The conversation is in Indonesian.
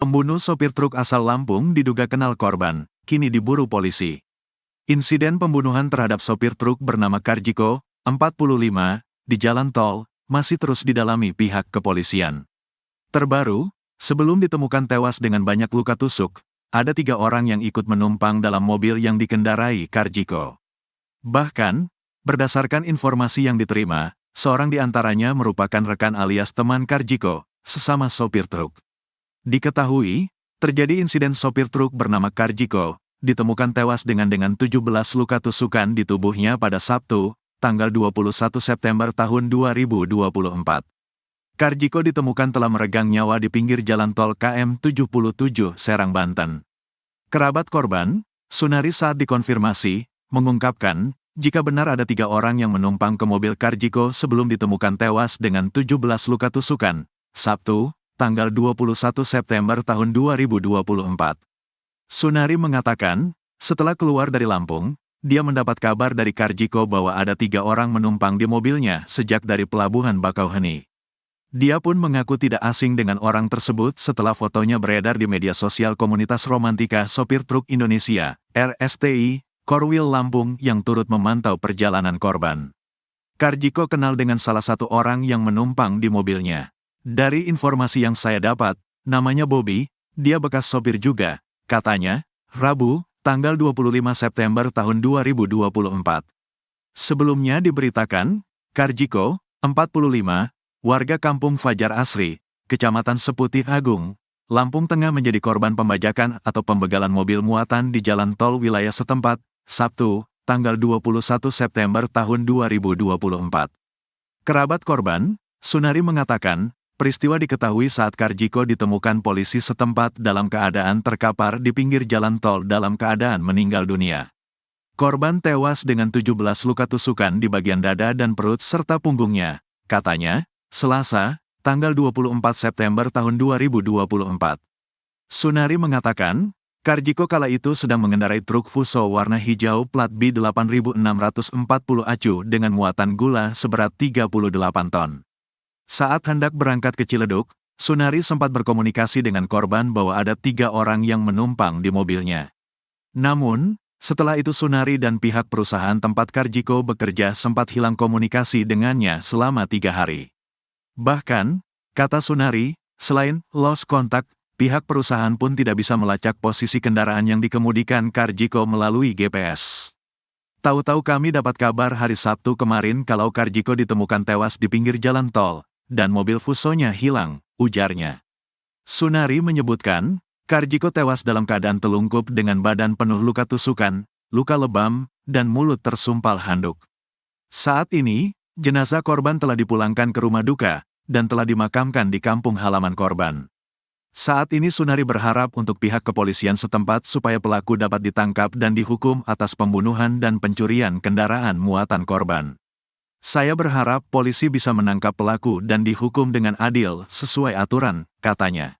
Pembunuh sopir truk asal Lampung diduga kenal korban, kini diburu polisi. Insiden pembunuhan terhadap sopir truk bernama Karjiko, 45, di jalan tol, masih terus didalami pihak kepolisian. Terbaru, sebelum ditemukan tewas dengan banyak luka tusuk, ada 3 orang yang ikut menumpang dalam mobil yang dikendarai Karjiko. Bahkan, berdasarkan informasi yang diterima, seorang di antaranya merupakan rekan alias teman Karjiko, sesama sopir truk. Diketahui, terjadi insiden sopir truk bernama Karjiko, ditemukan tewas dengan 17 luka tusukan di tubuhnya pada Sabtu, tanggal 21 September tahun 2024. Karjiko ditemukan telah meregang nyawa di pinggir jalan tol KM 77 Serang, Banten. Kerabat korban, Sunari saat dikonfirmasi, mengungkapkan, jika benar ada 3 orang yang menumpang ke mobil Karjiko sebelum ditemukan tewas dengan 17 luka tusukan, Sabtu, tanggal 21 September tahun 2024. Sunari mengatakan, setelah keluar dari Lampung, dia mendapat kabar dari Karjiko bahwa ada 3 orang menumpang di mobilnya sejak dari Pelabuhan Bakauheni. Dia pun mengaku tidak asing dengan orang tersebut setelah fotonya beredar di media sosial komunitas romantika sopir truk Indonesia, RSTI, Korwil Lampung yang turut memantau perjalanan korban. Karjiko kenal dengan salah satu orang yang menumpang di mobilnya. Dari informasi yang saya dapat, namanya Bobby, dia bekas sopir juga, katanya, Rabu, tanggal 25 September tahun 2024. Sebelumnya diberitakan, Karjiko, 45, warga kampung Fajar Asri, Kecamatan Seputih Agung, Lampung Tengah menjadi korban pembajakan atau pembegalan mobil muatan di jalan tol wilayah setempat, Sabtu, tanggal 21 September tahun 2024. Kerabat korban, Sunari mengatakan, peristiwa diketahui saat Karjiko ditemukan polisi setempat dalam keadaan terkapar di pinggir jalan tol dalam keadaan meninggal dunia. Korban tewas dengan 17 luka tusukan di bagian dada dan perut serta punggungnya, katanya, Selasa, tanggal 24 September tahun 2024. Sunari mengatakan, Karjiko kala itu sedang mengendarai truk Fuso warna hijau plat B8640 acu dengan muatan gula seberat 38 ton. Saat hendak berangkat ke Ciledug, Sunari sempat berkomunikasi dengan korban bahwa ada 3 orang yang menumpang di mobilnya. Namun, setelah itu Sunari dan pihak perusahaan tempat Karjiko bekerja sempat hilang komunikasi dengannya selama 3 hari. Bahkan, kata Sunari, selain lost contact, pihak perusahaan pun tidak bisa melacak posisi kendaraan yang dikemudikan Karjiko melalui GPS. Tahu-tahu kami dapat kabar hari Sabtu kemarin kalau Karjiko ditemukan tewas di pinggir jalan tol, dan mobil Fusonya hilang, ujarnya. Sunari menyebutkan, Karjiko tewas dalam keadaan telungkup dengan badan penuh luka tusukan, luka lebam, dan mulut tersumpal handuk. Saat ini, jenazah korban telah dipulangkan ke rumah duka, dan telah dimakamkan di kampung halaman korban. Saat ini Sunari berharap untuk pihak kepolisian setempat supaya pelaku dapat ditangkap dan dihukum atas pembunuhan dan pencurian kendaraan muatan korban. Saya berharap polisi bisa menangkap pelaku dan dihukum dengan adil sesuai aturan, katanya.